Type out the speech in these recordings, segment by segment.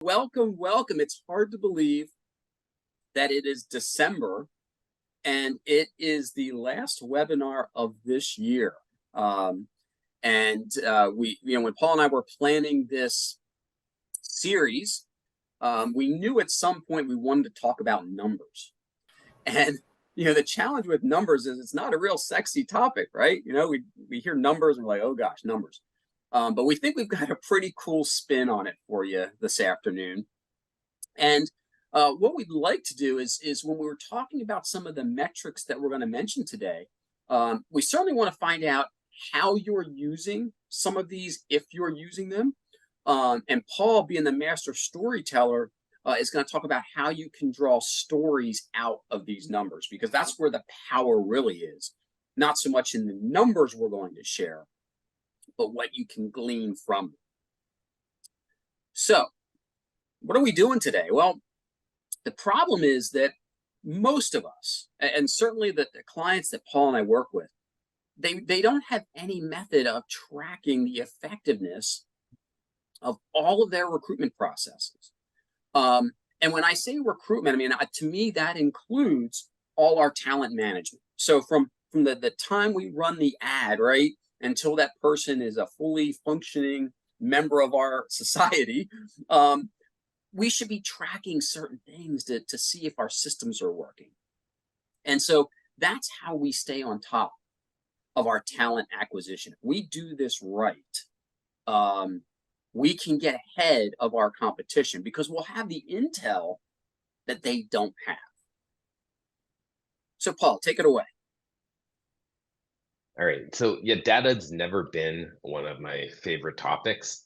Welcome, welcome. It's hard to believe that it is December and it is the last webinar of this year. When Paul and I were planning this series, we knew at some point we wanted to talk about numbers. And the challenge with numbers is it's not a real sexy topic, right? We hear numbers and we're like, oh gosh, numbers. But we think we've got a pretty cool spin on it for you this afternoon. And what we'd like to do is when we were talking about some of the metrics that we're going to mention today, we certainly want to find out how you're using some of these, if you're using them. And Paul, being the master storyteller, is going to talk about how you can draw stories out of these numbers, because that's where the power really is. Not so much in the numbers we're going to share, but what you can glean from them. So, what are we doing today? Well, the problem is that most of us, and certainly the clients that Paul and I work with, they don't have any method of tracking the effectiveness of all of their recruitment processes. And when I say recruitment, I mean, to me, that includes all our talent management. So from the time we run the ad, right, until that person is a fully functioning member of our society, we should be tracking certain things to see if our systems are working. And so that's how we stay on top of our talent acquisition. If we do this right, we can get ahead of our competition because we'll have the intel that they don't have. So Paul, take it away. All right. So yeah, data's never been one of my favorite topics,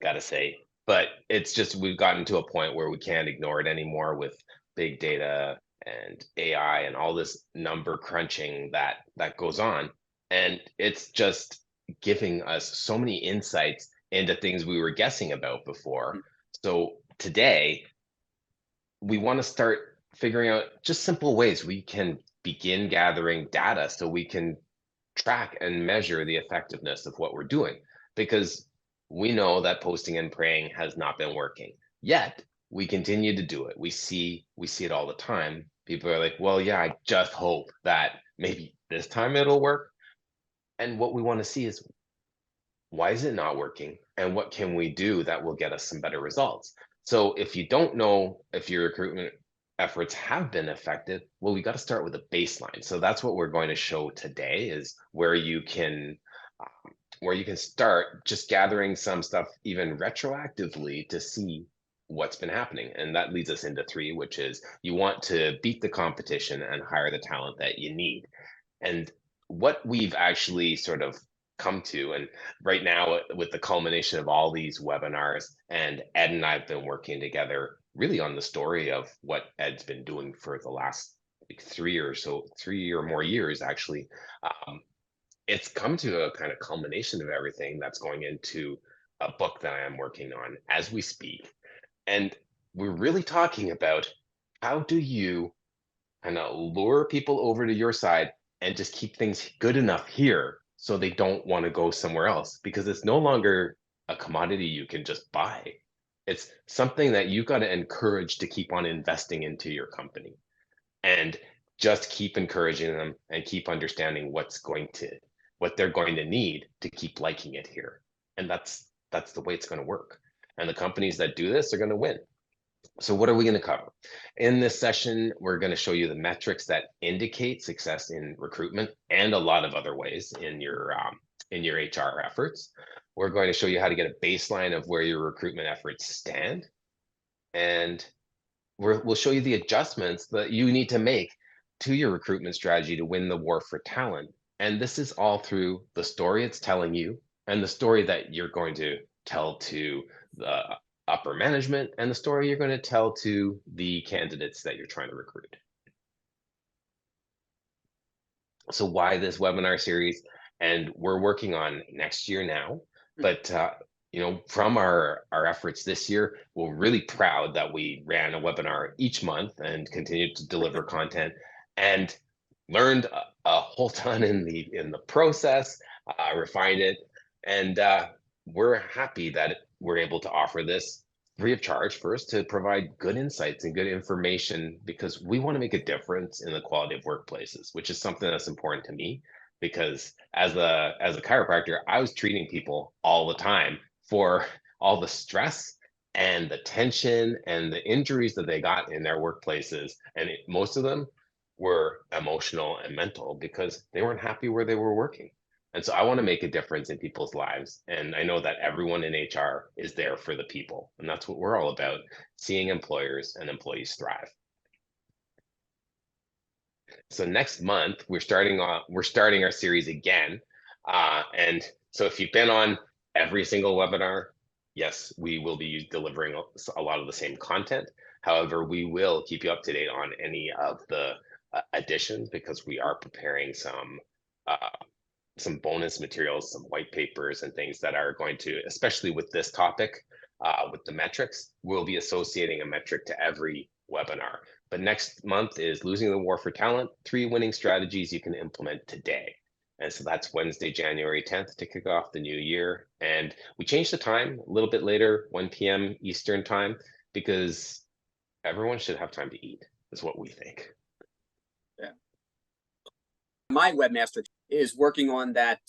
gotta say. But it's just we've gotten to a point where we can't ignore it anymore with big data and AI and all this number crunching that goes on. And it's just giving us so many insights into things we were guessing about before. So today we want to start figuring out just simple ways we can begin gathering data so we can track and measure the effectiveness of what we're doing, because we know that posting and praying has not been working. Yet we continue to do it. We see it all the time. People are like, well, yeah, I just hope that maybe this time it'll work. And what we want to see is, why is it not working? And what can we do that will get us some better results? So if you don't know if your recruitment efforts have been effective, well, we got to start with a baseline. So that's what we're going to show today, is where you can start just gathering some stuff even retroactively to see what's been happening. And that leads us into three, which is you want to beat the competition and hire the talent that you need. And what we've actually sort of come to, and right now with the culmination of all these webinars, and Ed and I have been working together really on the story of what Ed's been doing for the last like 3 or more years actually. It's come to a kind of culmination of everything that's going into a book that I am working on as we speak. And we're really talking about, how do you kind of lure people over to your side and just keep things good enough here so they don't want to go somewhere else, because it's no longer a commodity you can just buy. It's something that you've got to encourage to keep on investing into your company, and just keep encouraging them and keep understanding what they're going to need to keep liking it here. And that's the way it's going to work. And the companies that do this are going to win. So what are we going to cover? In this session, we're going to show you the metrics that indicate success in recruitment and a lot of other ways in your HR efforts. We're going to show you how to get a baseline of where your recruitment efforts stand. And we'll show you the adjustments that you need to make to your recruitment strategy to win the war for talent. And this is all through the story it's telling you, and the story that you're going to tell to the upper management, and the story you're going to tell to the candidates that you're trying to recruit. So why this webinar series? And we're working on next year now, but from our efforts this year, we're really proud that we ran a webinar each month and continued to deliver content, and learned a whole ton in the process, refined it, and we're happy that we're able to offer this free of charge first to provide good insights and good information because we want to make a difference in the quality of workplaces, which is something that's important to me because as a chiropractor, I was treating people all the time for all the stress and the tension and the injuries that they got in their workplaces. And most of them were emotional and mental because they weren't happy where they were working. And so I want to make a difference in people's lives. And I know that everyone in HR is there for the people. And that's what we're all about, seeing employers and employees thrive. So next month we're starting our series again. And so if you've been on every single webinar, yes, we will be delivering a lot of the same content. However, we will keep you up to date on any of the additions because we are preparing uh, some bonus materials, some white papers and things that are going to, especially with this topic, with the metrics, we'll be associating a metric to every webinar. But next month is Losing the War for Talent, 3 winning strategies you can implement today. And so that's Wednesday, January 10th to kick off the new year. And we changed the time a little bit later, 1 p.m. Eastern time, because everyone should have time to eat, is what we think. Yeah. My webmaster is working on that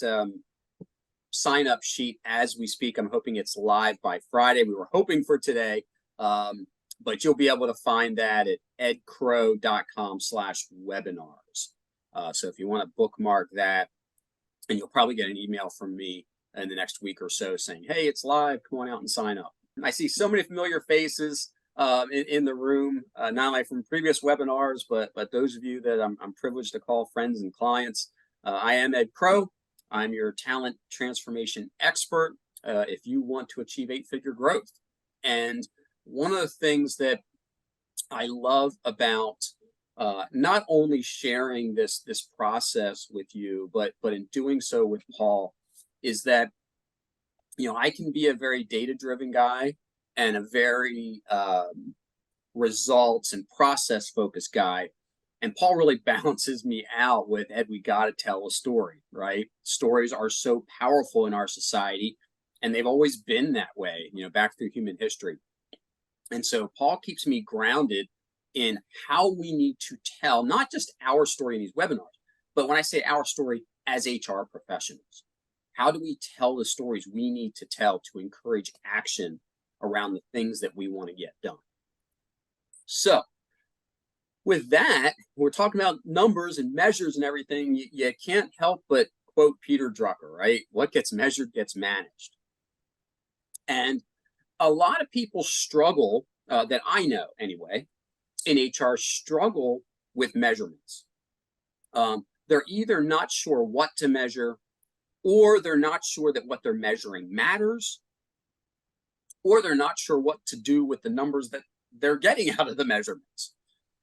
sign up sheet as we speak. I'm hoping it's live by Friday. We were hoping for today, but you'll be able to find that at edcrow.com/webinars. So if you want to bookmark that, and you'll probably get an email from me in the next week or so saying, hey, it's live, come on out and sign up. I see so many familiar faces in the room, not only from previous webinars, but those of you that I'm privileged to call friends and clients. I am Ed Crow. I'm your talent transformation expert if you want to achieve 8-figure growth. And one of the things that I love about not only sharing this process with you, but in doing so with Paul, is that I can be a very data-driven guy and a very results and process-focused guy. And Paul really balances me out with, Ed, we got to tell a story, right? Stories are so powerful in our society, and they've always been that way, back through human history. And so Paul keeps me grounded in how we need to tell not just our story in these webinars, but when I say our story as HR professionals, how do we tell the stories we need to tell to encourage action around the things that we want to get done? So with that, we're talking about numbers and measures and everything. You can't help but quote Peter Drucker, right? What gets measured gets managed. And a lot of people struggle, that I know anyway, in HR struggle with measurements. They're either not sure what to measure, or they're not sure that what they're measuring matters, or they're not sure what to do with the numbers that they're getting out of the measurements.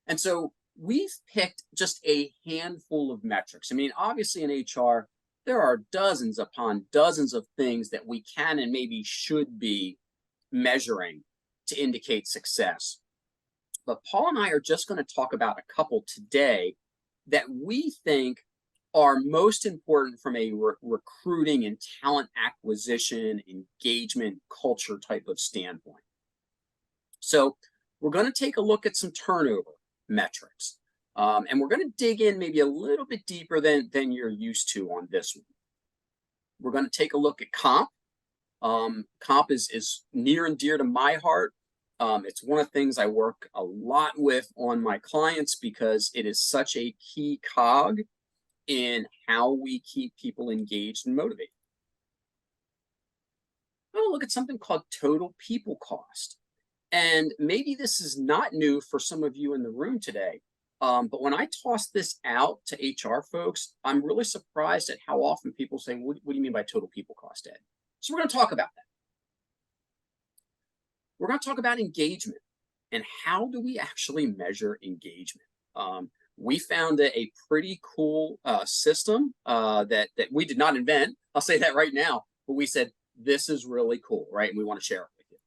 And so we've picked just a handful of metrics. I mean, obviously in HR, there are dozens upon dozens of things that we can and maybe should be measuring to indicate success. But Paul and I are just going to talk about a couple today that we think are most important from a recruiting and talent acquisition, engagement, culture type of standpoint. So we're going to take a look at some turnover metrics. And we're going to dig in maybe a little bit deeper than you're used to on this one. We're going to take a look at comp. Comp is near and dear to my heart. It's one of the things I work a lot with on my clients because it is such a key cog in how we keep people engaged and motivated. I'm going to look at something called total people cost. And maybe this is not new for some of you in the room today, but when I toss this out to HR folks, I'm really surprised at how often people say, what do you mean by total people cost, Ed? So we're going to talk about that. We're going to talk about engagement and how do we actually measure engagement. We found a pretty cool system that we did not invent. I'll say that right now, but we said, this is really cool, right? And we want to share it with you.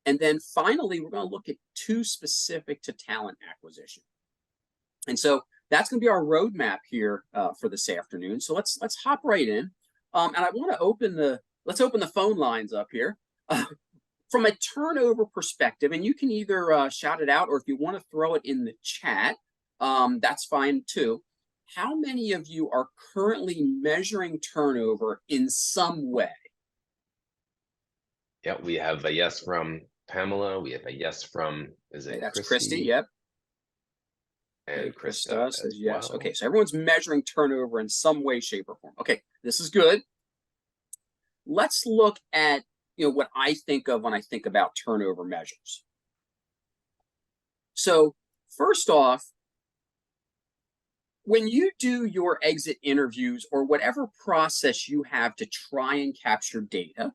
And then finally, we're going to look at 2 specific to talent acquisition. And so that's going to be our roadmap here for this afternoon. So let's hop right in. And I want to let's open the phone lines up here. From a turnover perspective, and you can either shout it out or if you want to throw it in the chat, that's fine too. How many of you are currently measuring turnover in some way? Yeah, we have a yes from Pamela. We have a yes from, is Okay, it that's Christy. Christy Yep. Okay, and Krista Krista as says yes. Okay, well? so everyone's measuring turnover in some way, shape, or form. Okay, this is good. Let's look at what I think of when I think about turnover measures. So first off, when you do your exit interviews or whatever process you have to try and capture data,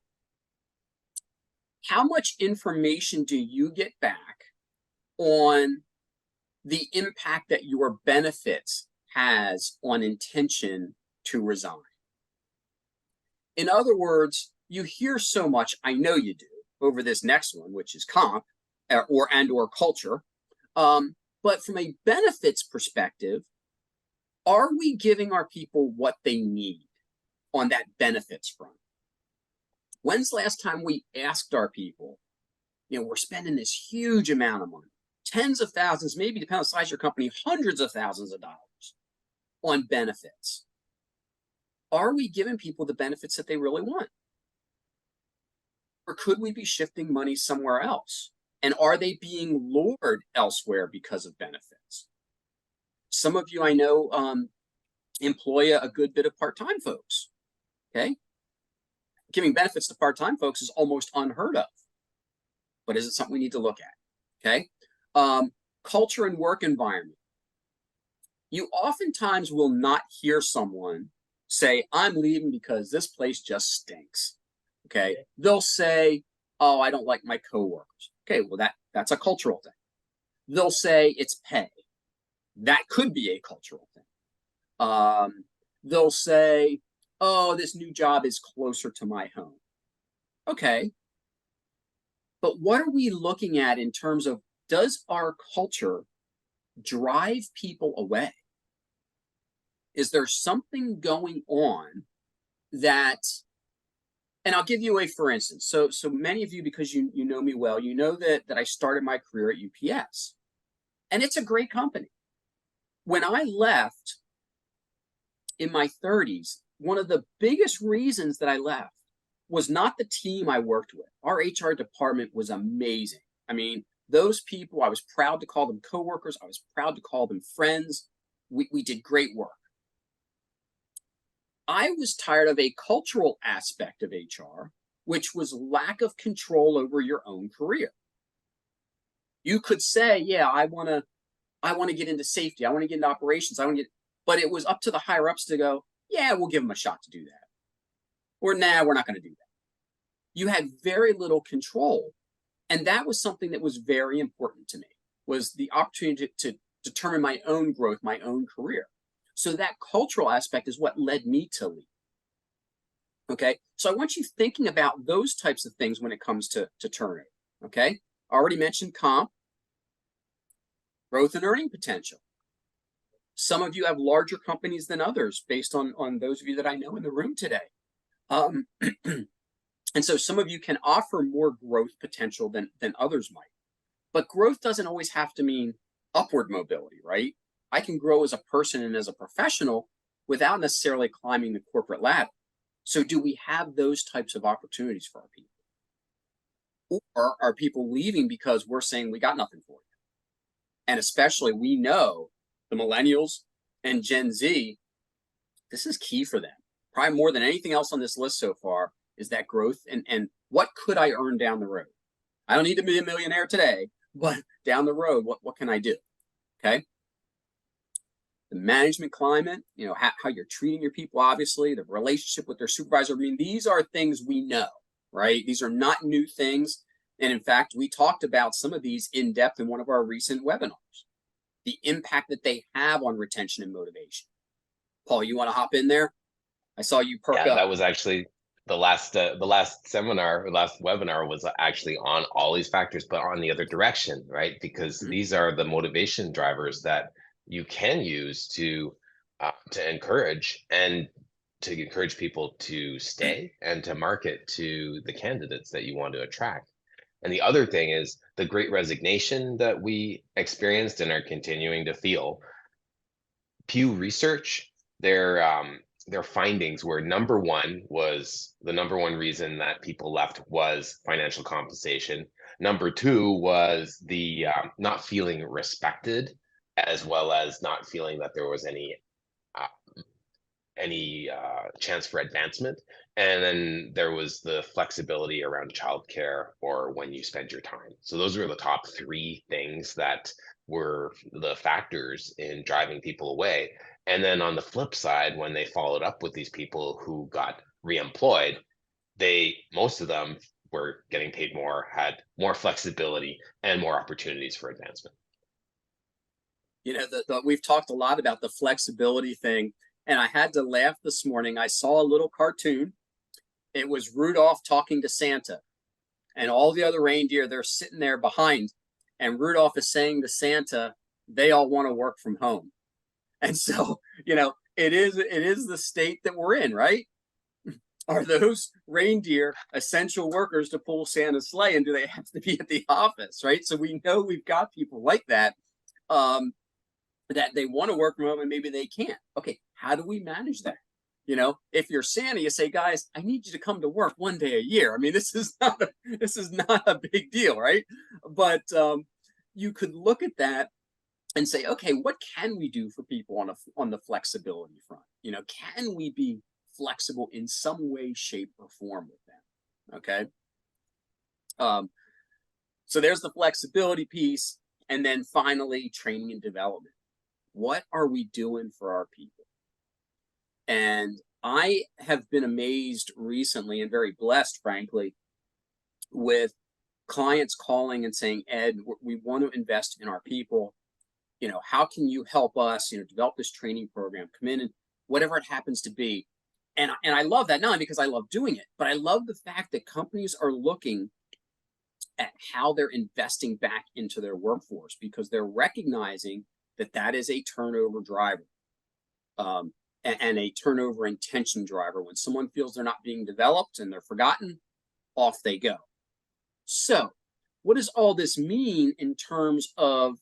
how much information do you get back on the impact that your benefits has on intention to resign? In other words, you hear so much, I know you do, over this next one, which is comp or culture. But from a benefits perspective, are we giving our people what they need on that benefits front? When's the last time we asked our people, we're spending this huge amount of money, tens of thousands, maybe depending on the size of your company, hundreds of thousands of dollars on benefits. Are we giving people the benefits that they really want? Or could we be shifting money somewhere else? And are they being lured elsewhere because of benefits? Some of you I know employ a good bit of part-time folks. Okay. Giving benefits to part-time folks is almost unheard of. But is it something we need to look at? Okay. Culture and work environment. You oftentimes will not hear someone say, I'm leaving because this place just stinks. Okay. They'll say, oh, I don't like my coworkers. Okay, well, that's a cultural thing. They'll say it's pay. That could be a cultural thing. They'll say, oh, this new job is closer to my home. Okay. But what are we looking at in terms of, does our culture drive people away? Is there something going on that, and I'll give you a for instance. So many of you, because you know me well, you know that I started my career at UPS, and it's a great company. When I left in my 30s, one of the biggest reasons that I left was not the team I worked with. Our HR department was amazing. I mean, those people, I was proud to call them coworkers. I was proud to call them friends. We did great work. I was tired of a cultural aspect of HR, which was lack of control over your own career. You could say, yeah, I want to get into safety. I want to get into operations. But it was up to the higher ups to go, yeah, we'll give them a shot to do that. Or nah, we're not going to do that. You had very little control. And that was something that was very important to me, was the opportunity to determine my own growth, my own career. So that cultural aspect is what led me to leave. Okay, so I want you thinking about those types of things when it comes to turnover. Okay, I already mentioned comp, growth and earning potential. Some of you have larger companies than others based on those of you that I know in the room today. And so some of you can offer more growth potential than others might. But growth doesn't always have to mean upward mobility, right? I can grow as a person and as a professional without necessarily climbing the corporate ladder. So do we have those types of opportunities for our people? Or are people leaving because we're saying we got nothing for you? And especially we know the millennials and Gen Z, this is key for them. Probably more than anything else on this list so far is that growth and what could I earn down the road? I don't need to be a millionaire today, but down the road, what can I do? Okay. The management climate, how you're treating your people, obviously, the relationship with their supervisor. I mean, these are things we know, right? These are not new things. And in fact, we talked about some of these in depth in one of our recent webinars, the impact that they have on retention and motivation. Paul, you want to hop in there? I saw you perk Yeah, up. that was actually the last seminar, last webinar was actually on all these factors, but on the other direction, right? Because these are the motivation drivers that you can use to encourage people to stay and to market to the candidates that you want to attract. And the other thing is the great resignation that we experienced and are continuing to feel. Pew Research, their findings were number one was the number one reason that people left was financial compensation. Number two was the not feeling respected, as well as not feeling that there was uh, any chance for advancement. And then there was the flexibility around childcare or when you spend your time. So those were the top three things that were the factors in driving people away. And then on the flip side, when they followed up with these people who got reemployed, most of them were getting paid more, had more flexibility and more opportunities for advancement. You know, we've talked a lot about the flexibility thing, and I had to laugh this morning. I saw a little cartoon. It was Rudolph talking to Santa, and all the other reindeer, they're sitting there behind, and Rudolph is saying to Santa, they all want to work from home. And so, you know, it is the state that we're in, right? Are those reindeer essential workers to pull Santa's sleigh, and do they have to be at the office, right? So we know we've got people like that. That they want to work from home and maybe they can't. Okay, how do we manage that? You know, if you're Santa, you say, guys, I need you to come to work one day a year. I mean, this is not a big deal, right? But you could look at that and say, okay, what can we do for people on the flexibility front? You know, can we be flexible in some way, shape, or form with them? Okay. So there's the flexibility piece, and then finally, training and development. What are we doing for our people? And I have been amazed recently and very blessed, frankly, with clients calling and saying, Ed, we want to invest in our people. You know, how can you help us, you know, develop this training program, come in and whatever it happens to be. And I love that, not only because I love doing it, but I love the fact that companies are looking at how they're investing back into their workforce, because they're recognizing that is a turnover driver, and a turnover intention driver. When someone feels they're not being developed and they're forgotten, off they go. So what does all this mean in terms of,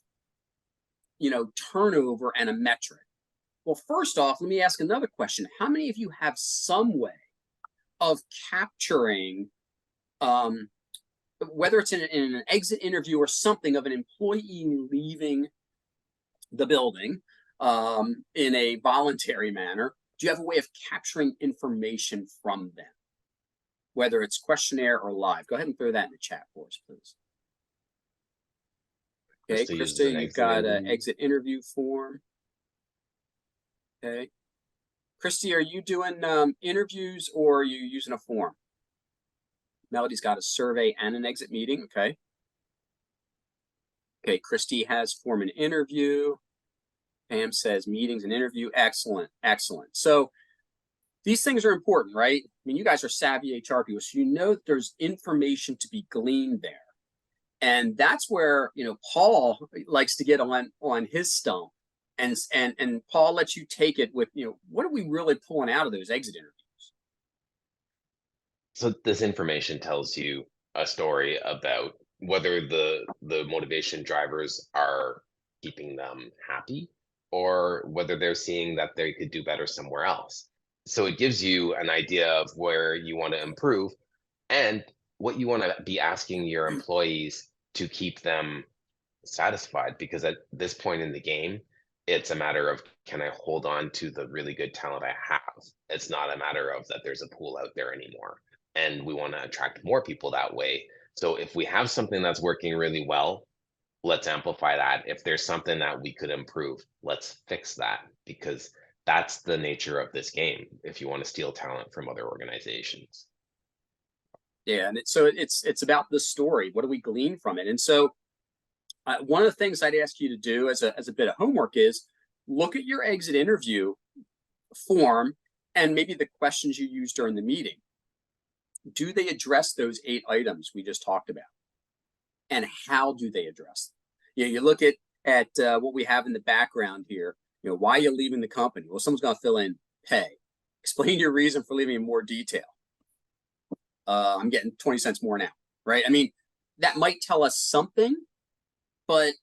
you know, turnover and a metric? Well, first off, let me ask another question. How many of you have some way of capturing, whether it's in an exit interview or something, of an employee leaving the building in a voluntary manner? Do you have a way of capturing information from them, whether it's questionnaire or live? Go ahead and throw that in the chat for us, please. Okay, Krista, you've got an exit interview form. Okay. Christy, are you doing interviews or are you using a form? Melody's got a survey and an exit meeting. Okay. Okay, Christy has form and interview. Pam says meetings and interview. Excellent, excellent. So these things are important, right? I mean, you guys are savvy HR people, so you know that there's information to be gleaned there. And that's where, you know, Paul likes to get on his stump. And Paul lets you take it with, you know, what are we really pulling out of those exit interviews? So this information tells you a story about whether the motivation drivers are keeping them happy, or whether they're seeing that they could do better somewhere else. So it gives you an idea of where you want to improve and what you want to be asking your employees to keep them satisfied. Because at this point in the game, it's a matter of, can I hold on to the really good talent I have? It's not a matter of that there's a pool out there anymore. And we want to attract more people that way. So if we have something that's working really well, let's amplify that. If there's something that we could improve, let's fix that, because that's the nature of this game if you want to steal talent from other organizations. Yeah, and it's about the story. What do we glean from it? And so one of the things I'd ask you to do as a bit of homework is look at your exit interview form and maybe the questions you used during the meeting. Do they address those 8 items we just talked about? And how do they address them? You know, you look at what we have in the background here. You know, why are you leaving the company? Well, someone's going to fill in pay. Explain your reason for leaving in more detail. I'm getting 20 cents more now, right? I mean, that might tell us something, but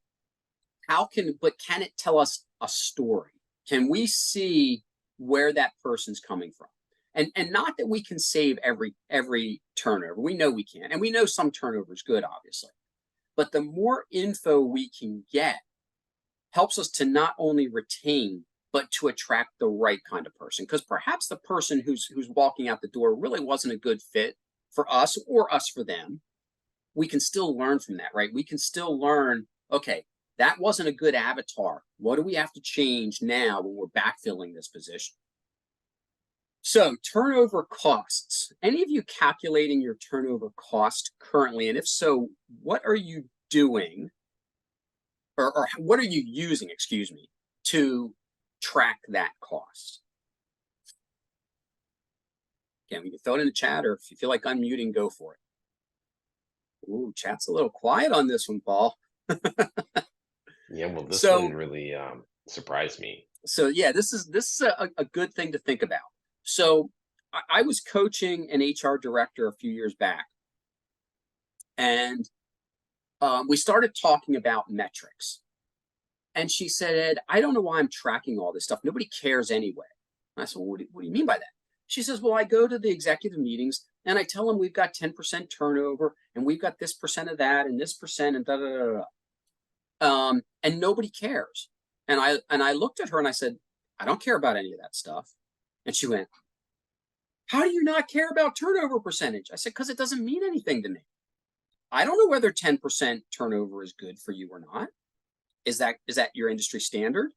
can it tell us a story? Can we see where that person's coming from? And not that we can save every turnover. We know we can, and we know some turnover is good, obviously. But the more info we can get helps us to not only retain, but to attract the right kind of person. Because perhaps the person who's walking out the door really wasn't a good fit for us or us for them. We can still learn from that, right? We can still learn, okay, that wasn't a good avatar. What do we have to change now when we're backfilling this position? So, turnover costs. Any of you calculating your turnover cost currently? And if so, what are you doing, or what are you using, excuse me, to track that cost? Again, we can throw it in the chat, or if you feel like unmuting, go for it. Ooh, chat's a little quiet on this one, Paul. Yeah, well, this So, one really surprised me. so yeah, this is a good thing to think about. So I was coaching an HR director a few years back, and we started talking about metrics. And she said, Ed, I don't know why I'm tracking all this stuff. Nobody cares anyway. And I said, well, what do you mean by that? She says, well, I go to the executive meetings and I tell them we've got 10% turnover and we've got this percent of that and this percent and da da da da. And nobody cares. And I looked at her and I said, I don't care about any of that stuff. And she went, how do you not care about turnover percentage? I said, because it doesn't mean anything to me. I don't know whether 10% turnover is good for you or not. Is that your industry standard?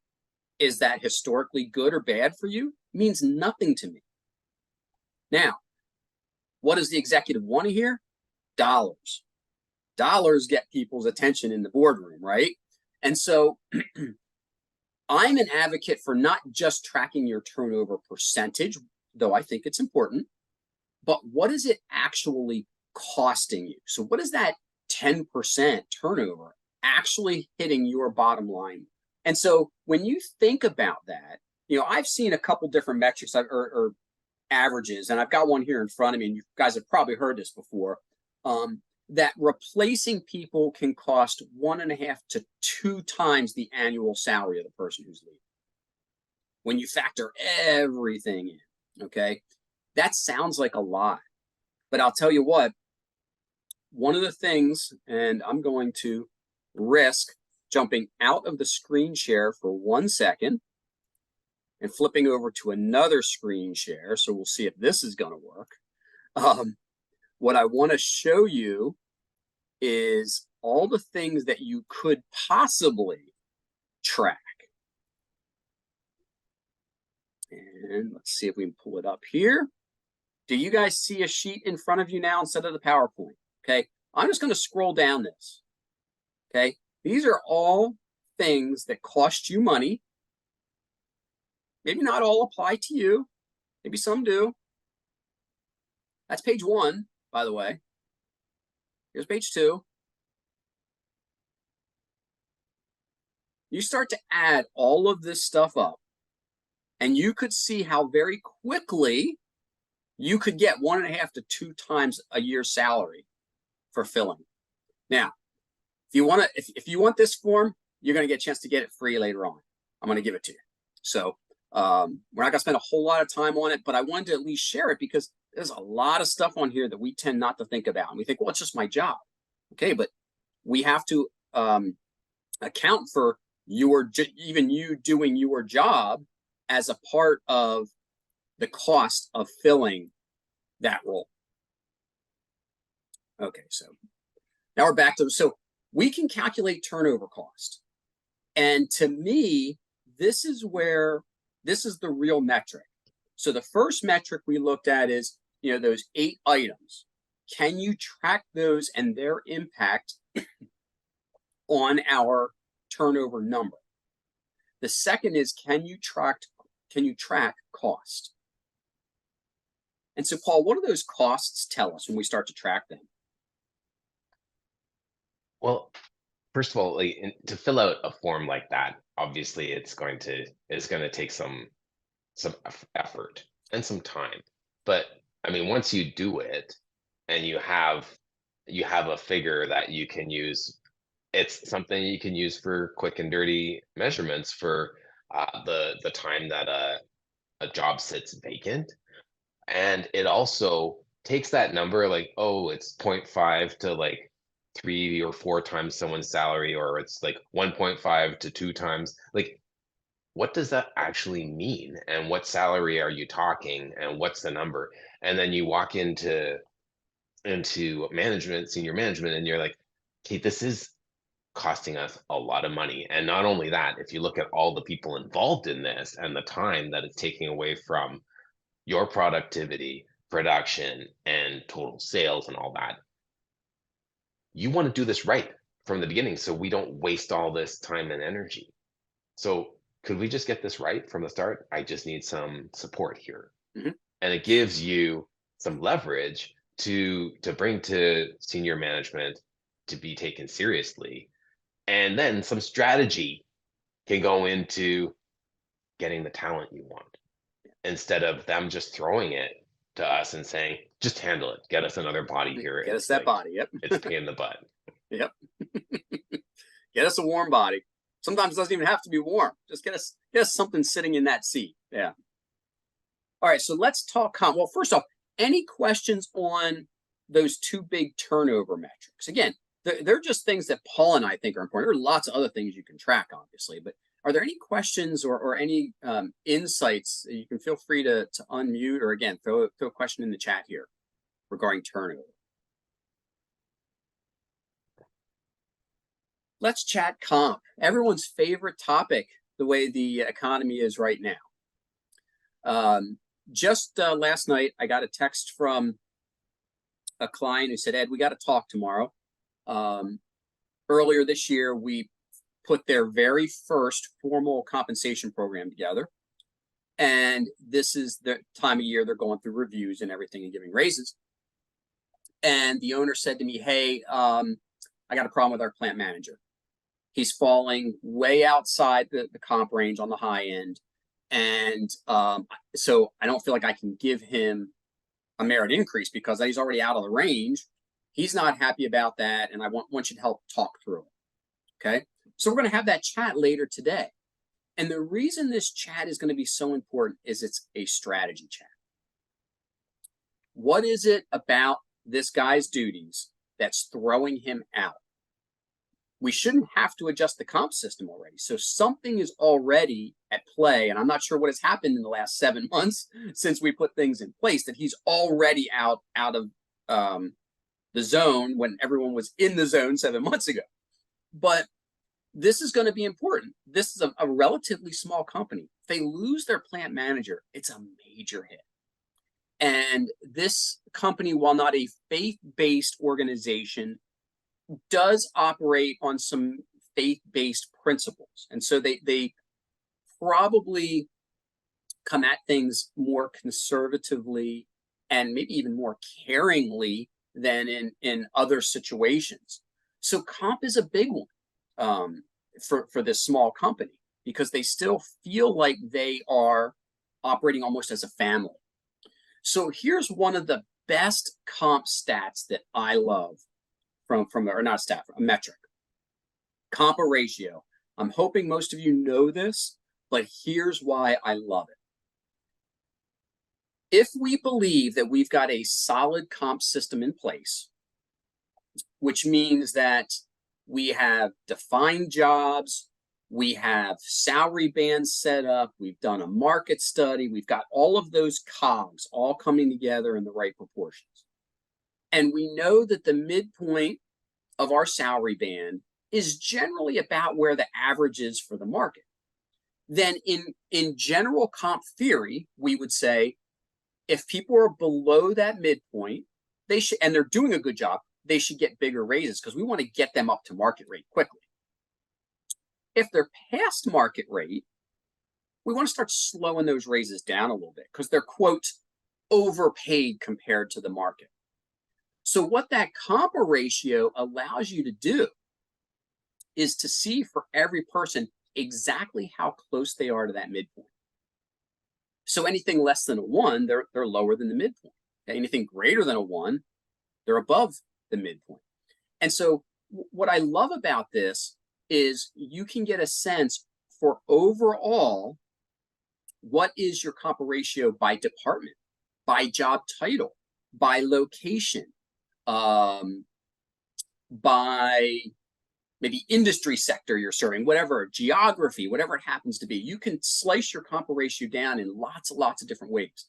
Is that historically good or bad for you? It means nothing to me. Now, what does the executive want to hear? Dollars. Dollars get people's attention in the boardroom, right? And so I'm an advocate for not just tracking your turnover percentage, though I think it's important, but what is it actually costing you? So what is that 10% turnover actually hitting your bottom line? And so when you think about that, I've seen a couple different metrics or averages, and I've got one here in front of me, and you guys have probably heard this before, that replacing people can cost 1.5 to 2 times the annual salary of the person who's leaving. When you factor everything in, okay? That sounds like a lot, but I'll tell you what, one of the things, and I'm going to risk jumping out of the screen share for 1 second and flipping over to another screen share. So we'll see if this is going to work. What I want to show you is all the things that you could possibly track. And let's see if we can pull it up here. Do you guys see a sheet in front of you now instead of the PowerPoint? Okay, I'm just going to scroll down this. Okay, these are all things that cost you money. Maybe not all apply to you. Maybe some do. That's page 1, by the way. Here's page 2. You start to add all of this stuff up, and you could see how very quickly you could get 1.5 to 2 times a year's salary for filling. Now, if you want this form, you're going to get a chance to get it free later on. I'm going to give it to you. So we're not going to spend a whole lot of time on it, but I wanted to at least share it because there's a lot of stuff on here that we tend not to think about. And we think, well, it's just my job. Okay, but we have to account for even you doing your job as a part of the cost of filling that role. Okay, so now we're back to, so we can calculate turnover cost. And to me, this is the real metric. So the first metric we looked at is, those 8 items. Can you track those and their impact on our turnover number? The second is, can you track cost? And so, Paul, what do those costs tell us when we start to track them? Well, first of all, to fill out a form like that, obviously it's going to take some effort and some time. But I mean, once you do it and you have you have a figure that you can use. It's something you can use for quick and dirty measurements for the time that a job sits vacant. And it also takes that number like, oh, it's 0.5 to like 3 or 4 times someone's salary, or it's like 1.5 to 2 times. Like, what does that actually mean? And what salary are you talking? And what's the number? And then you walk into management, senior management, and you're like, okay, this is costing us a lot of money. And not only that, if you look at all the people involved in this and the time that it's taking away from your productivity, production, and total sales and all that, you want to do this right from the beginning so we don't waste all this time and energy. So could we just get this right from the start? I just need some support here. Mhm. And it gives you some leverage to bring to senior management to be taken seriously. And then some strategy can go into getting the talent you want instead of them just throwing it to us and saying, just handle it, get us another body here. Get us It's that like, body. Yep. it's a pain in the butt. Yep. Get us a warm body. Sometimes it doesn't even have to be warm. Just get us something sitting in that seat. Yeah. All right. So let's talk comp. Well, first off, any questions on those two big turnover metrics? Again, they're just things that Paul and I think are important. There are lots of other things you can track, obviously, but are there any questions or any insights? You can feel free to unmute, or again, throw a question in the chat here regarding turnover. Let's chat comp. Everyone's favorite topic, the way the economy is right now. Just last night, I got a text from a client who said, Ed, we got to talk tomorrow. Earlier this year, we put their very first formal compensation program together. And this is the time of year they're going through reviews and everything and giving raises. And the owner said to me, hey, I got a problem with our plant manager. He's falling way outside the comp range on the high end. And so I don't feel like I can give him a merit increase because he's already out of the range. He's not happy about that. And I want you to help talk through it. Okay. So we're going to have that chat later today. And the reason this chat is going to be so important is it's a strategy chat. What is it about this guy's duties that's throwing him out? We shouldn't have to adjust the comp system already. So something is already at play. And I'm not sure what has happened in the last 7 months since we put things in place, that he's already out of the zone when everyone was in the zone 7 months ago. But this is going to be important. This is a relatively small company. If they lose their plant manager, it's a major hit. And this company, while not a faith-based organization, does operate on some faith-based principles. And so they probably come at things more conservatively and maybe even more caringly than in other situations. So comp is a big one for this small company because they still feel like they are operating almost as a family. So here's one of the best comp stats that I love from or not stat, a metric. Comp ratio. I'm hoping most of you know this, but here's why I love it. If we believe that we've got a solid comp system in place, which means that we have defined jobs, we have salary bands set up, we've done a market study, we've got all of those cogs all coming together in the right proportions. And we know that the midpoint of our salary band is generally about where the average is for the market. Then in general comp theory, we would say if people are below that midpoint, they should, and they're doing a good job, they should get bigger raises because we want to get them up to market rate quickly. If they're past market rate, we want to start slowing those raises down a little bit because they're, quote, overpaid compared to the market. So what that comp ratio allows you to do is to see for every person exactly how close they are to that midpoint. So anything less than a 1, they're lower than the midpoint. Anything greater than a 1, they're above the midpoint. And so what I love about this is you can get a sense for overall what is your comp ratio by department, by job title, by location, by maybe industry sector you're serving, whatever, geography, whatever it happens to be. You can slice your comp ratio down in lots and lots of different ways.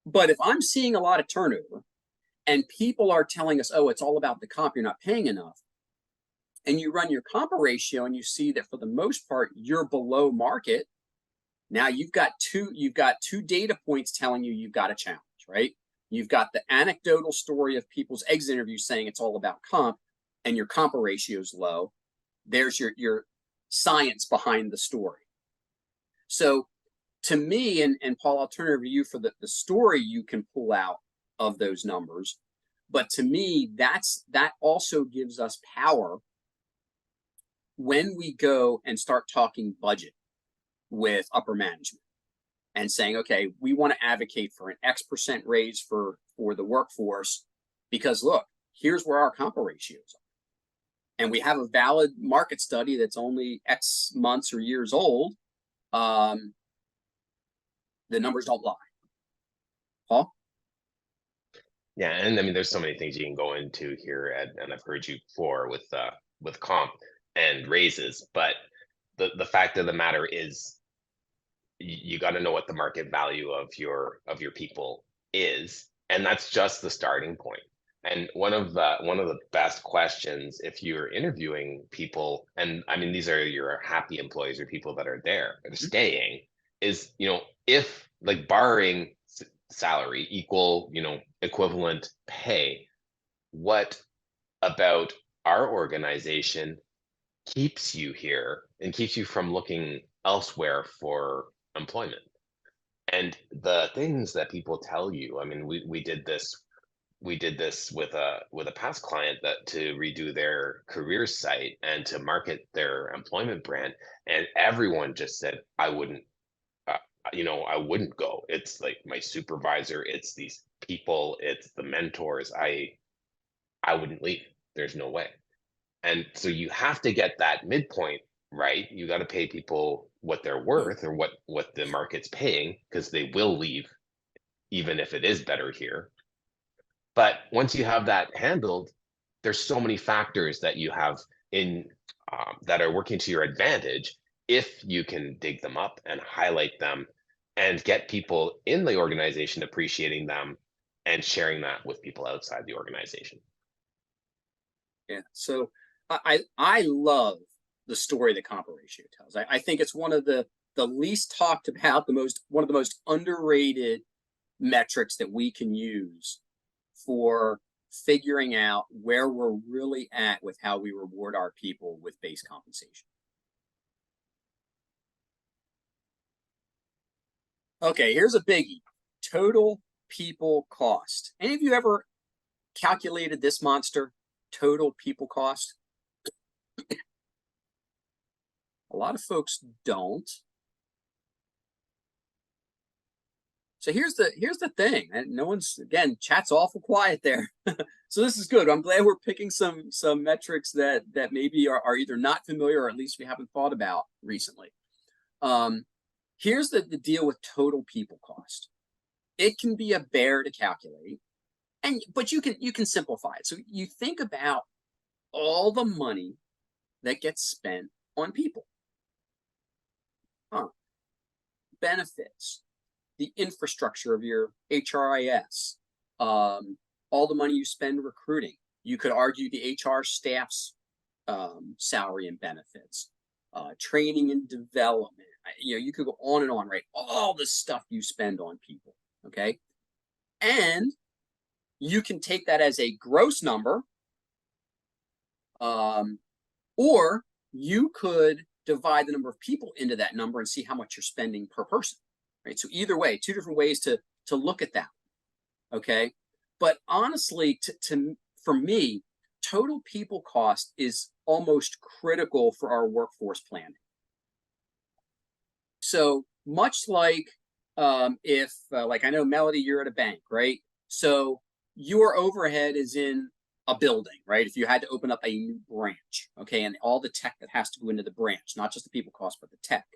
But if I'm seeing a lot of turnover and people are telling us, oh, it's all about the comp, you're not paying enough, and you run your comp ratio and you see that for the most part you're below market, now you've got two data points telling you you've got a challenge, right? You've got the anecdotal story of people's exit interviews saying it's all about comp, and your comp ratio is low. There's your science behind the story. So to me, and Paul, I'll turn it over to you for the story you can pull out of those numbers. But to me, that also gives us power when we go and start talking budget with upper management and saying, okay, we want to advocate for an X% raise for the workforce because look, here's where our comp ratios are. And we have a valid market study that's only X months or years old. The numbers don't lie. Paul? Yeah, and I mean, there's so many things you can go into here, Ed, and I've heard you before with comp and raises, but the fact of the matter is, you got to know what the market value of your people is, and that's just the starting point. And one of the best questions if you're interviewing people, and I mean these are your happy employees or people that are there, that are staying, is if like barring salary equal equivalent pay, what about our organization keeps you here and keeps you from looking elsewhere for employment? And the things that people tell you, I mean, we did this with a past client that to redo their career site and to market their employment brand, and everyone just said, I wouldn't I wouldn't go. It's like my supervisor, it's these people, it's the mentors. I wouldn't leave. There's no way. And so you have to get that midpoint right. You got to pay people what they're worth or what the market's paying, because they will leave even if it is better here. But once you have that handled, there's so many factors that you have in that are working to your advantage if you can dig them up and highlight them and get people in the organization appreciating them and sharing that with people outside the organization. Yeah. So I love the story that comp ratio tells. I think it's one of the least talked about, one of the most underrated metrics that we can use for figuring out where we're really at with how we reward our people with base compensation. Okay, here's a biggie. Total people cost. Any of you ever calculated this monster? Total people cost? A lot of folks don't. So here's the thing, and no one's, again, chat's awful quiet there. So this is good. I'm glad we're picking some metrics that maybe are either not familiar or at least we haven't thought about recently. Here's the deal with total people cost. It can be a bear to calculate, but you can simplify it. So you think about all the money that gets spent on people. Benefits, the infrastructure of your HRIS, all the money you spend recruiting. You could argue the HR staff's salary and benefits, training and development. You could go on and on, right? All the stuff you spend on people, okay? And you can take that as a gross number, or you could divide the number of people into that number and see how much you're spending per person, right? So either way, two different ways to look at that, okay? But honestly, for me, total people cost is almost critical for our workforce planning. So much like if, like I know, Melody, you're at a bank, right? So your overhead is in a building, right? If you had to open up a new branch, okay, and all the tech that has to go into the branch, not just the people cost, but the tech.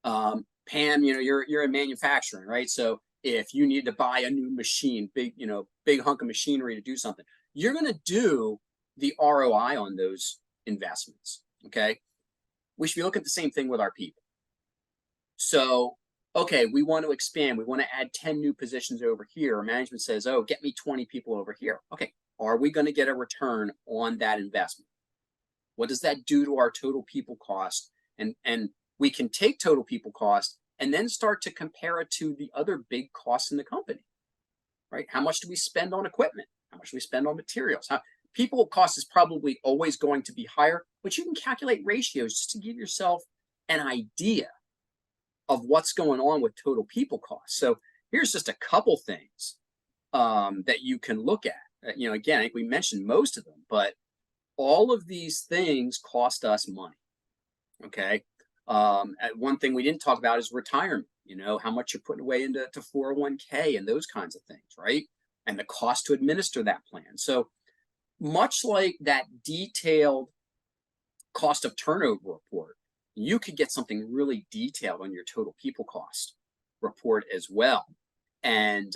Pam, you're in manufacturing, right? So if you need to buy a new machine, big hunk of machinery to do something, you're going to do the ROI on those investments. Okay, we should be looking at the same thing with our people. So, okay, we want to expand. We want to add 10 new positions over here. Management says, oh, get me 20 people over here. Okay, are we going to get a return on that investment? What does that do to our total people cost? And we can take total people cost and then start to compare it to the other big costs in the company, right? How much do we spend on equipment? How much do we spend on materials? People cost is probably always going to be higher, but you can calculate ratios just to give yourself an idea of what's going on with total people costs. So here's just a couple things that you can look at. Again, I think we mentioned most of them, but all of these things cost us money. Okay. One thing we didn't talk about is retirement. How much you're putting away into 401k and those kinds of things, right? And the cost to administer that plan. So much like that detailed cost of turnover report, you could get something really detailed on your total people cost report as well, and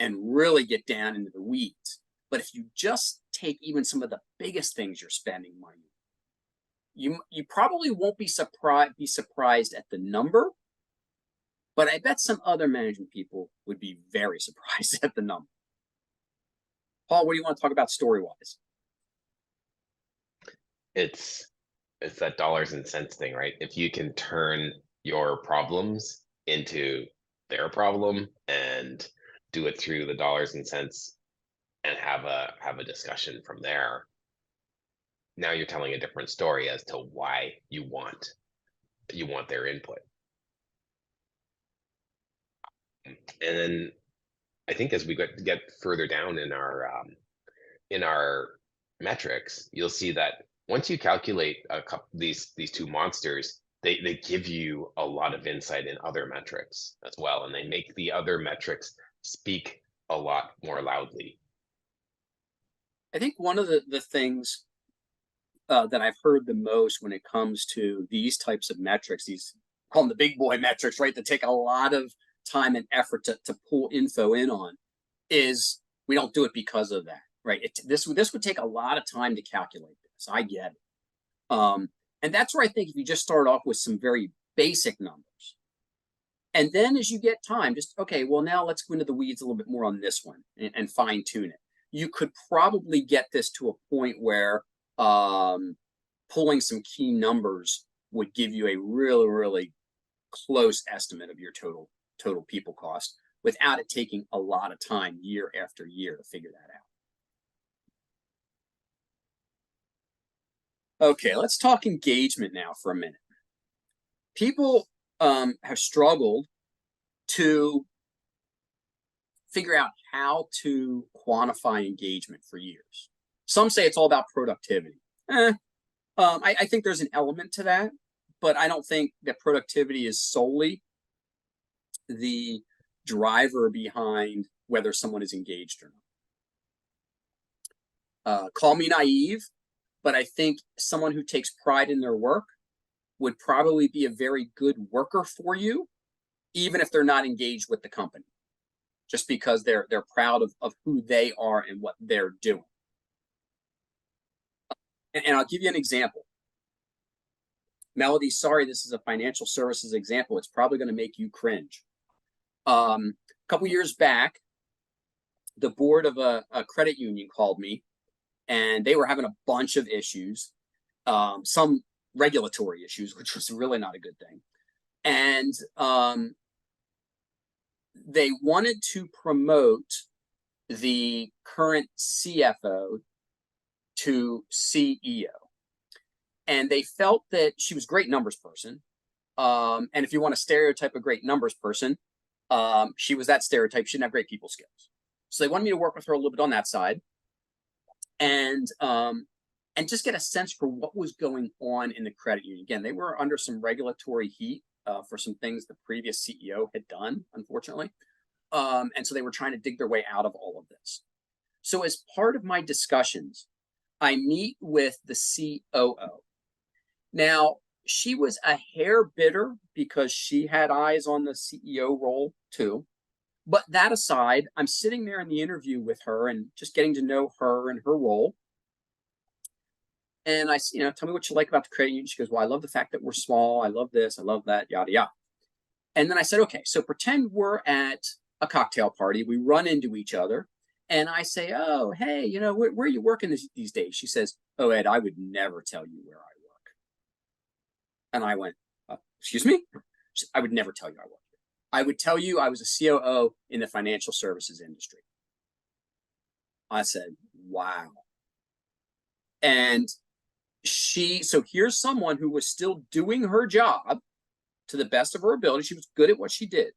really get down into the weeds. But if you just take even some of the biggest things you're spending money, you probably won't be surprised at the number, but I bet some other management people would be very surprised at the number. Paul, what do you want to talk about story-wise? It's that dollars and cents thing, right? If you can turn your problems into their problem and do it through the dollars and cents and have a discussion from there, now you're telling a different story as to why you want their input. And then I think as we get further down in our metrics, you'll see that once you calculate a couple these two monsters, they give you a lot of insight in other metrics as well, and they make the other metrics speak a lot more loudly. I think one of the things that I've heard the most when it comes to these types of metrics, these call them the big boy metrics, right? That take a lot of time and effort to pull info in on, is we don't do it because of that, right? This would take a lot of time to calculate this. I get it. And that's where I think if you just start off with some very basic numbers, and then as you get time, just, okay, well, now let's go into the weeds a little bit more on this one and fine tune it. You could probably get this to a point where pulling some key numbers would give you a really, really close estimate of your total people cost without it taking a lot of time year after year to figure that out. Okay, let's talk engagement now for a minute. People have struggled to figure out how to quantify engagement for years. Some say it's all about productivity. I think there's an element to that, but I don't think that productivity is solely the driver behind whether someone is engaged or not. Call me naive, but I think someone who takes pride in their work would probably be a very good worker for you, even if they're not engaged with the company, just because they're proud of who they are and what they're doing. And I'll give you an example. Melody, sorry, this is a financial services example. It's probably going to make you cringe. A couple years back, the board of a credit union called me, and they were having a bunch of issues, some regulatory issues, which was really not a good thing. And they wanted to promote the current CFO to CEO. And they felt that she was a great numbers person. And if you want to stereotype a great numbers person, she was that stereotype. She didn't have great people skills. So they wanted me to work with her a little bit on that side, and just get a sense for what was going on in the credit union. Again, they were under some regulatory heat for some things the previous CEO had done, unfortunately. And so they were trying to dig their way out of all of this. So as part of my discussions, I meet with the COO. Now, she was a hair bitter because she had eyes on the CEO role too. But that aside, I'm sitting there in the interview with her and just getting to know her and her role. And tell me what you like about the credit union. She goes, well, I love the fact that we're small. I love this. I love that, yada, yada. And then I said, okay, so pretend we're at a cocktail party. We run into each other. And I say, oh, hey, where are you working these days? She says, oh, Ed, I would never tell you where I work. And I went, excuse me? Said, I would never tell you I work here. I would tell you I was a COO in the financial services industry. I said, wow. And so here's someone who was still doing her job to the best of her ability. She was good at what she did.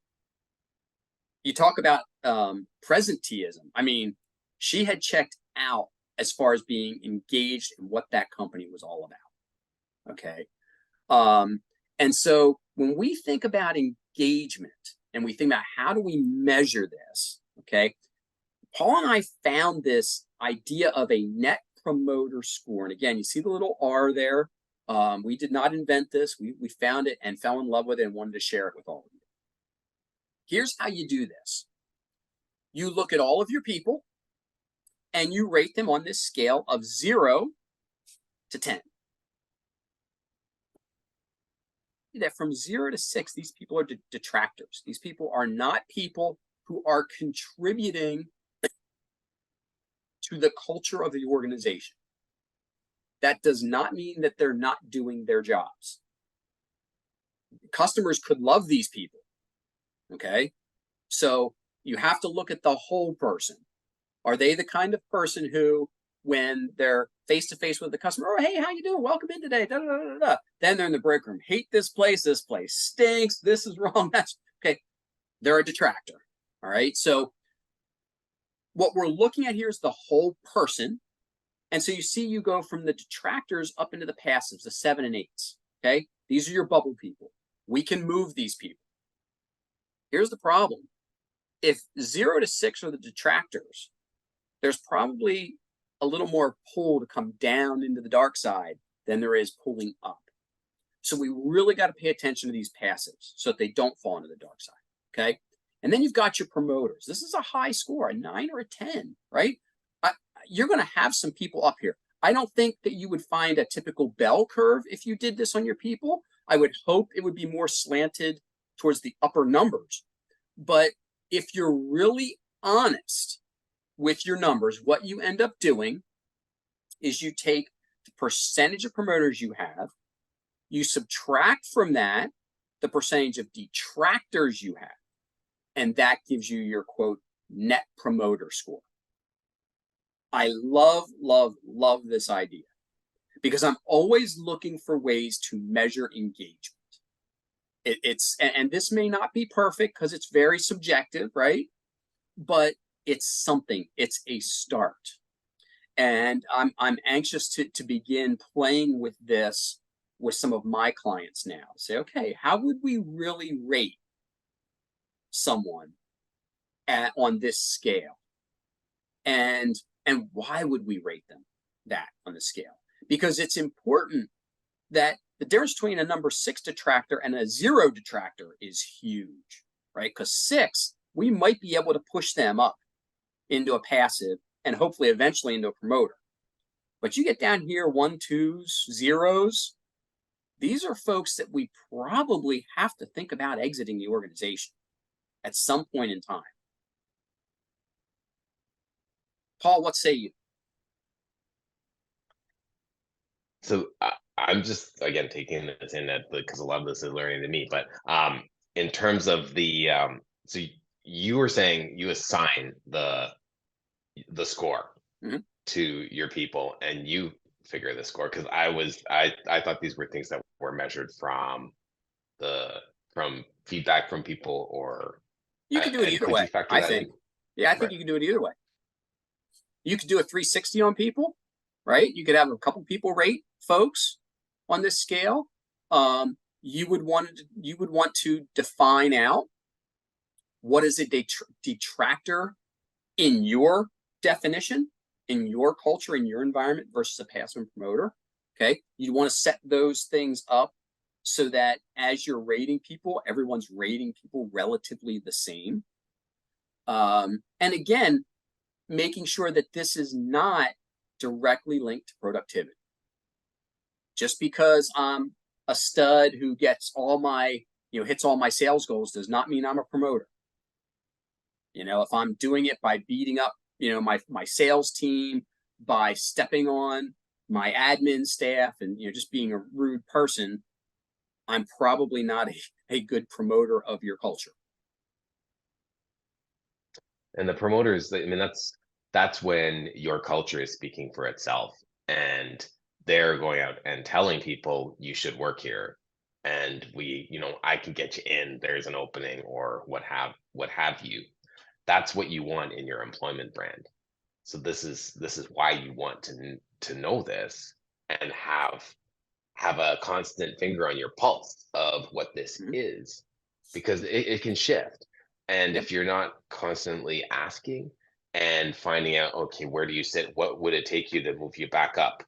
You talk about presenteeism. I mean, she had checked out as far as being engaged in what that company was all about. Okay. And so when we think about engagement and we think about how do we measure this, okay, Paul and I found this idea of a net promoter score. And again, you see the little R there. We did not invent this. We found it and fell in love with it and wanted to share it with all of you. Here's how you do this. You look at all of your people and you rate them on this scale of 0 to 10. That from 0 to 6, these people are detractors. These people are not people who are contributing to the culture of the organization. That does not mean that they're not doing their jobs. Customers could love these people. Okay. So you have to look at the whole person. Are they the kind of person who, when they're face to face with the customer, oh, hey, how you doing? Welcome in today. Da, da, da, da. Then they're in the break room. Hate this place. This place stinks. This is wrong. That's okay. They're a detractor. All right. So what we're looking at here is the whole person. And so you see, you go from the detractors up into the passives, the 7 and 8s. Okay. These are your bubble people. We can move these people. Here's the problem. If 0 to 6 are the detractors, there's probably a little more pull to come down into the dark side than there is pulling up. So we really got to pay attention to these passives so that they don't fall into the dark side. Okay. And then you've got your promoters. This is a high score, a 9 or a 10, right? You're going to have some people up here. I don't think that you would find a typical bell curve if you did this on your people. I would hope it would be more slanted towards the upper numbers. But if you're really honest with your numbers, what you end up doing is you take the percentage of promoters you have, you subtract from that the percentage of detractors you have, and that gives you your quote net promoter score. I love, love, love this idea because I'm always looking for ways to measure engagement. And this may not be perfect because it's very subjective, right? But it's something. It's a start. And I'm anxious to begin playing with this with some of my clients now. Say, okay, how would we really rate someone on this scale? And why would we rate them that on the scale? Because it's important that the difference between a number 6 detractor and a 0 detractor is huge, right? Because 6, we might be able to push them up into a passive and hopefully eventually into a promoter. But you get down here 1, 2s, 0s, these are folks that we probably have to think about exiting the organization at some point in time. Paul, what say you? So I'm just again taking this in that because a lot of this is learning to me. But in terms of the so you were saying you assign the score to your people and you figure the score, because I thought these were things that were measured from feedback from people, or you can do it either could way, you factor I that think. in? Yeah, I think you can do it either way. You could do a 360 on people, right? You could have a couple people rate folks on this scale. You would want to define out what is a detractor in your definition in your culture, in your environment versus a passive promoter. Okay. You want to set those things up so that as you're rating people, everyone's rating people relatively the same. And again, making sure that this is not directly linked to productivity. Just because I'm a stud who gets all my, hits all my sales goals does not mean I'm a promoter. If I'm doing it by beating up, my sales team, by stepping on my admin staff and, just being a rude person, I'm probably not a good promoter of your culture. And the promoters, I mean, that's when your culture is speaking for itself, and they're going out and telling people you should work here, and I can get you in. There's an opening, or what have you. That's what you want in your employment brand. So this is why you want to know this and have a constant finger on your pulse of what this Mhm. is, because it can shift. And Yep. if you're not constantly asking and finding out, okay, where do you sit? What would it take you to move you back up?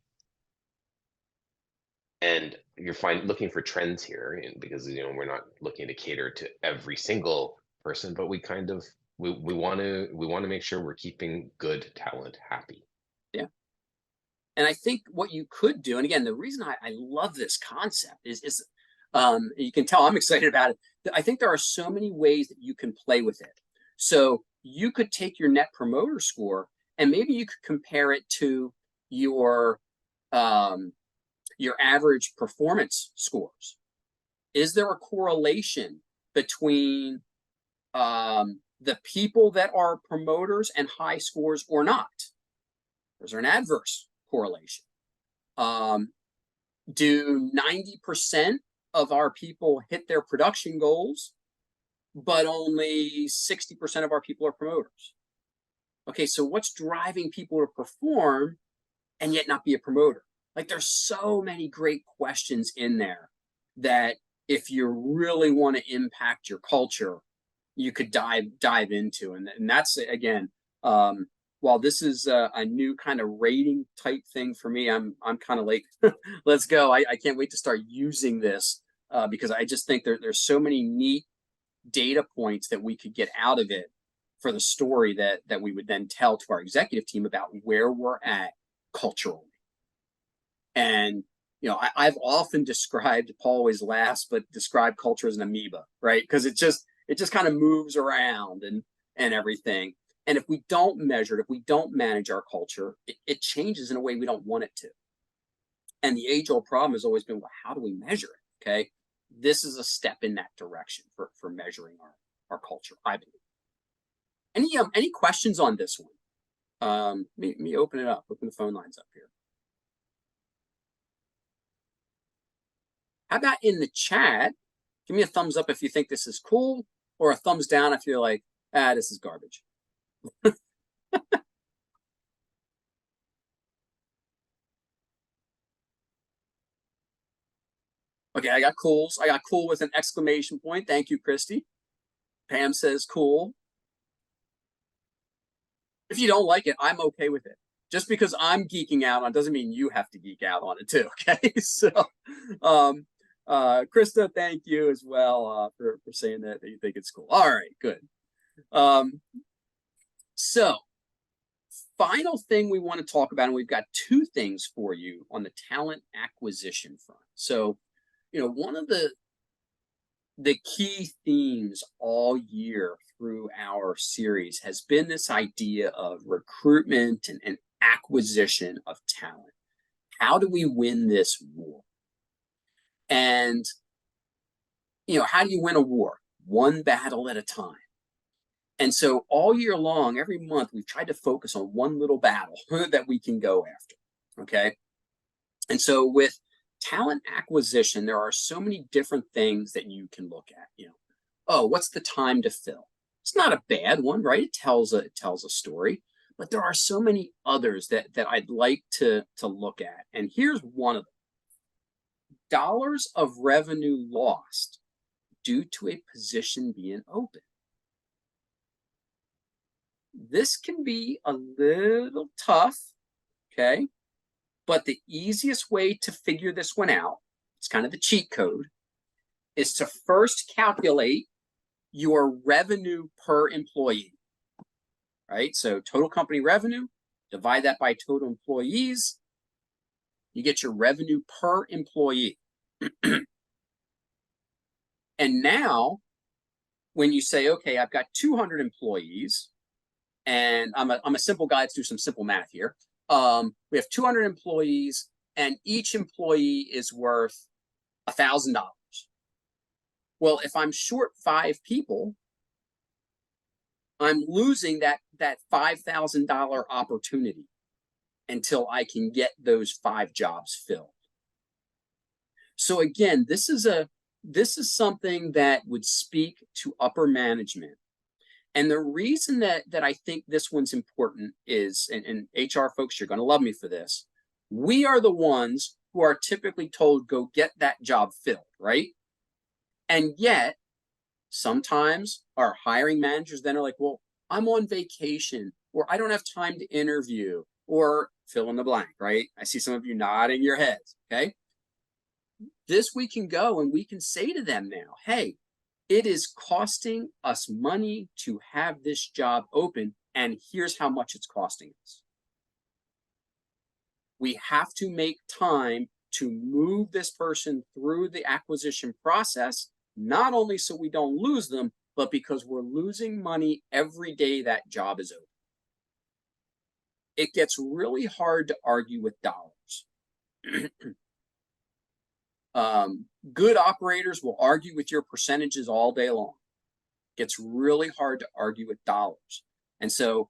And you're looking for trends here, and because we're not looking to cater to every single person, but we want to make sure we're keeping good talent happy. Yeah. And I think what you could do, and again, the reason I love this concept is you can tell I'm excited about it. I think there are so many ways that you can play with it. So you could take your net promoter score and maybe you could compare it to your um, your average performance scores. Is there a correlation between the people that are promoters and high scores or not? Is there an adverse correlation? Um, do 90% of our people hit their production goals, but only 60% of our people are promoters? Okay, so what's driving people to perform and yet not be a promoter? Like there's so many great questions in there that if you really want to impact your culture, you could dive into. And that's again, um, while this is a new kind of rating type thing for me, I'm kind of like, let's go. I can't wait to start using this because I just think there's so many neat data points that we could get out of it for the story that we would then tell to our executive team about where we're at culturally. And I've often described, Paul always laughs, but describe culture as an amoeba, right? Because it just kind of moves around and everything. And if we don't measure it, if we don't manage our culture, it changes in a way we don't want it to. And the age-old problem has always been, well, how do we measure it? Okay, this is a step in that direction for measuring our culture, I believe. Any questions on this one? Me open it up, open the phone lines up here. How about in the chat? Give me a thumbs up if you think this is cool, or a thumbs down if you're like, this is garbage. Okay, I got cools. I got cool with an exclamation point. Thank you, Christy. Pam says cool. If you don't like it, I'm okay with it. Just because I'm geeking out on doesn't mean you have to geek out on it too. Okay, so Krista, thank you as well for saying that you think it's cool. All right, good. So final thing we want to talk about, and we've got two things for you on the talent acquisition front. So, one of the key themes all year through our series has been this idea of recruitment and acquisition of talent. How do we win this war? And, how do you win a war? One battle at a time. And so all year long, every month, we've tried to focus on one little battle that we can go after. Okay. And so with talent acquisition, there are so many different things that you can look at. Oh, what's the time to fill? It's not a bad one, right? It tells a story, but there are so many others that I'd like to look at. And here's one of them: dollars of revenue lost due to a position being open. This can be a little tough, okay? But the easiest way to figure this one out, it's kind of the cheat code, is to first calculate your revenue per employee, right? So total company revenue, divide that by total employees, you get your revenue per employee. And now, when you say, okay, I've got 200 employees, and I'm a simple guy, let's do some simple math here. We have 200 employees, and each employee is worth $1,000. Well, if I'm short 5 people, I'm losing that $5,000 opportunity until I can get those 5 jobs filled. So again, this is something that would speak to upper management. And the reason that I think this one's important is, and HR folks, you're going to love me for this. We are the ones who are typically told, go get that job filled, right? And yet, sometimes our hiring managers then are like, well, I'm on vacation, or I don't have time to interview, or fill in the blank, right? I see some of you nodding your heads, okay? This we can go and we can say to them now, hey, it is costing us money to have this job open, and here's how much it's costing us. We have to make time to move this person through the acquisition process, not only so we don't lose them, but because we're losing money every day that job is open. It gets really hard to argue with dollars. Good operators will argue with your percentages all day long. It gets really hard to argue with dollars. And so,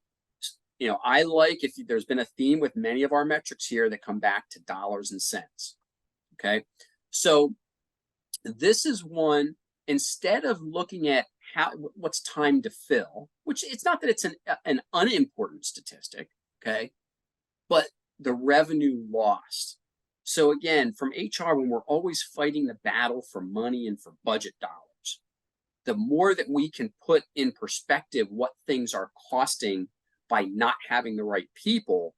I like, if there's been a theme with many of our metrics here that come back to dollars and cents. Okay. So this is one, instead of looking at what's time to fill, which it's not that it's an unimportant statistic, okay, but the revenue lost. So again, from HR, when we're always fighting the battle for money and for budget dollars, the more that we can put in perspective what things are costing by not having the right people,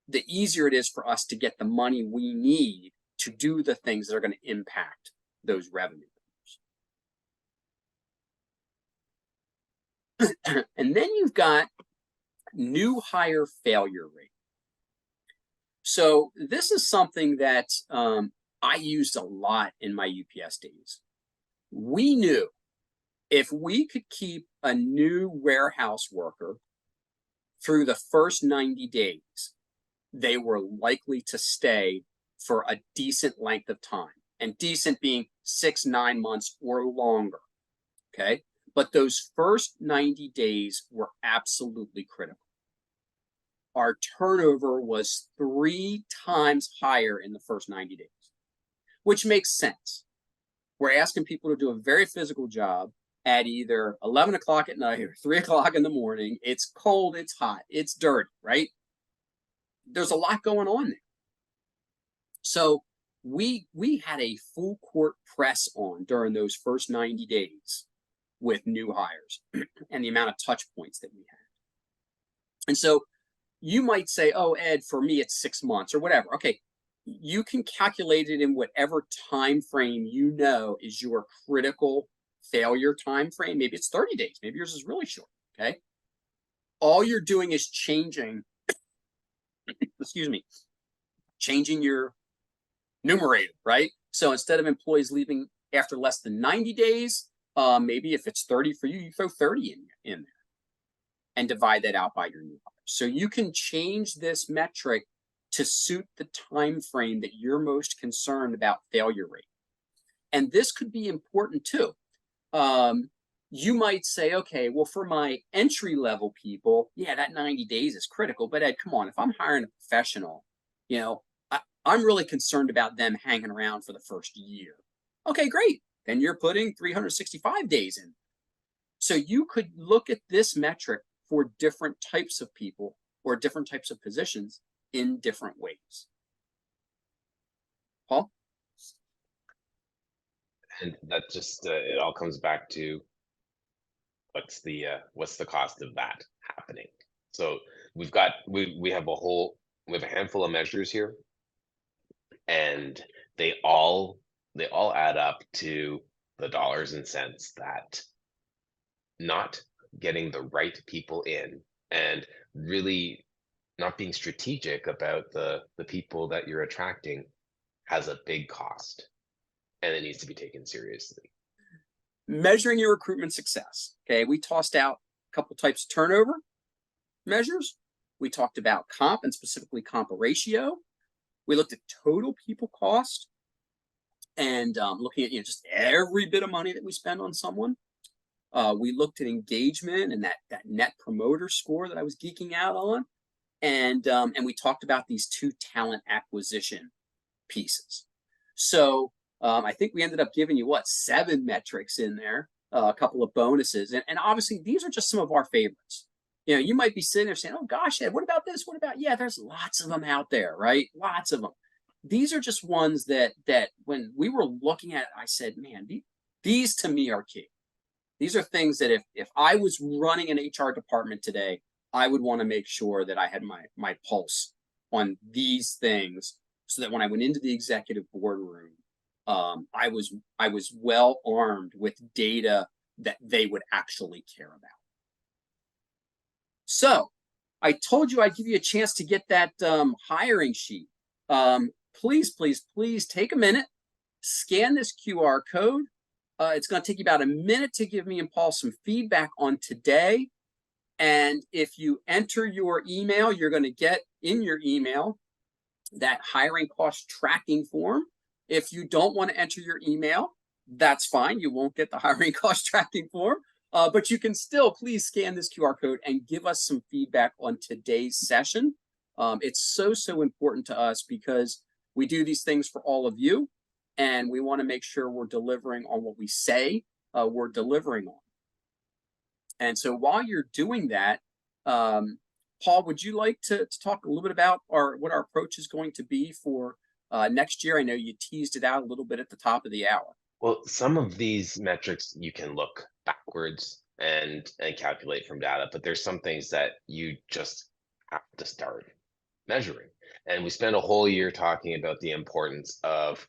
the easier it is for us to get the money we need to do the things that are going to impact those revenue numbers. And then you've got new hire failure rate. So this is something that I used a lot in my UPS days. We knew if we could keep a new warehouse worker through the first 90 days, they were likely to stay for a decent length of time, and decent being 6, 9 months or longer. Okay. But those first 90 days were absolutely critical. Our turnover was 3 times higher in the first 90 days, which makes sense. We're asking people to do a very physical job at either 11 o'clock at night or 3 o'clock in the morning. It's cold, it's hot, it's dirty, right? There's a lot going on there. So we had a full court press on during those first 90 days with new hires and the amount of touch points that we had. And so you might say, oh, Ed, for me, it's 6 months or whatever. Okay, you can calculate it in whatever time frame you know is your critical failure time frame. Maybe it's 30 days. Maybe yours is really short, okay? All you're doing is changing, excuse me, changing your numerator, right? So instead of employees leaving after less than 90 days, maybe if it's 30 for you, you throw 30 in there and divide that out by your new hires. So you can change this metric to suit the time frame that you're most concerned about failure rate. And this could be important too. You might say, okay, well, for my entry level people, yeah, that 90 days is critical. But Ed, come on, if I'm hiring a professional, I'm really concerned about them hanging around for the first year. Okay, great. Then you're putting 365 days in. So you could look at this metric for different types of people or different types of positions in different ways. Paul? And that just it all comes back to what's the cost of that happening. So we have a handful of measures here, and they all add up to the dollars and cents that not getting the right people in and really not being strategic about the people that you're attracting has a big cost, and it needs to be taken seriously. Measuring your recruitment success. Okay, we tossed out a couple types of turnover measures. We talked about comp and specifically comp ratio. We looked at total people cost and looking at just every bit of money that we spend on someone. We looked at engagement and that net promoter score that I was geeking out on, and we talked about these two talent acquisition pieces. So I think we ended up giving you 7 metrics in there, a couple of bonuses, and obviously these are just some of our favorites. You might be sitting there saying, "Oh gosh, Ed, what about this? What about?" Yeah, there's lots of them out there, right? Lots of them. These are just ones that when we were looking at it, I said, "Man, these to me are key." These are things that if I was running an HR department today, I would want to make sure that I had my pulse on these things, so that when I went into the executive boardroom, I was well armed with data that they would actually care about. So I told you I'd give you a chance to get that hiring sheet. Please, please, please take a minute, scan this QR code. It's going to take you about a minute to give me and Paul some feedback on today. And if you enter your email, you're going to get in your email that hiring cost tracking form. If you don't want to enter your email, that's fine. You won't get the hiring cost tracking form. But you can still please scan this QR code and give us some feedback on today's session. It's so important to us because we do these things for all of you, and we want to make sure we're delivering on what we say we're delivering on. And so while you're doing that, Paul, would you like to talk a little bit about what our approach is going to be for next year? I know you teased it out a little bit at the top of the hour. Well, some of these metrics you can look backwards and calculate from data, but there's some things that you just have to start measuring. And we spent a whole year talking about the importance of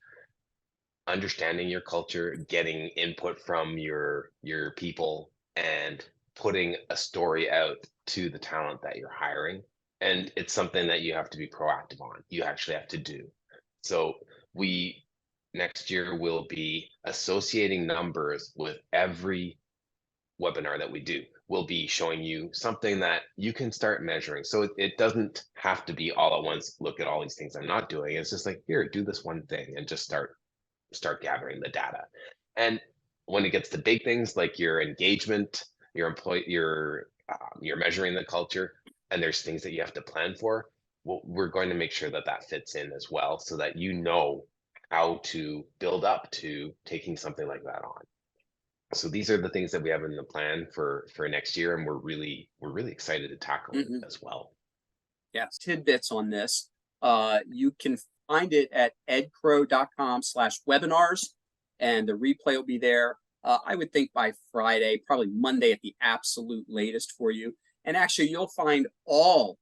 understanding your culture, getting input from your people, and putting a story out to the talent that you're hiring. And it's something that you have to be proactive on. You actually have to do. So we next year will be associating numbers with every webinar that we do. We'll be showing you something that you can start measuring. So it doesn't have to be all at once, look at all these things I'm not doing. It's just like, here, do this one thing and just start gathering the data. And when it gets to big things like your engagement, your employee, you're measuring the culture, and there's things that you have to plan for. Well, we're going to make sure that that fits in as well, so that you know how to build up to taking something like that on. So these are the things that we have in the plan for next year, and we're really excited to tackle it as well. Yes, tidbits on this. You can find it at edcrow.com/webinars, and the replay will be there. I would think by Friday, probably Monday at the absolute latest for you. And actually, you'll find all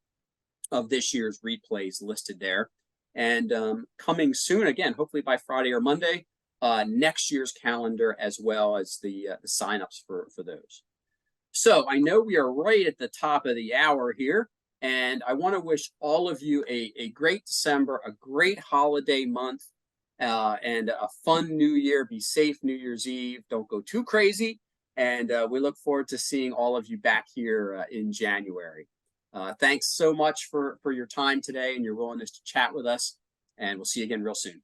of this year's replays listed there. And coming soon, again, hopefully by Friday or Monday, next year's calendar, as well as the signups for those. So I know we are right at the top of the hour here, and I want to wish all of you a great December, a great holiday month, and a fun New Year. Be safe New Year's Eve. Don't go too crazy. And we look forward to seeing all of you back here in January. Thanks so much for your time today and your willingness to chat with us. And we'll see you again real soon.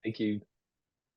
Thank you.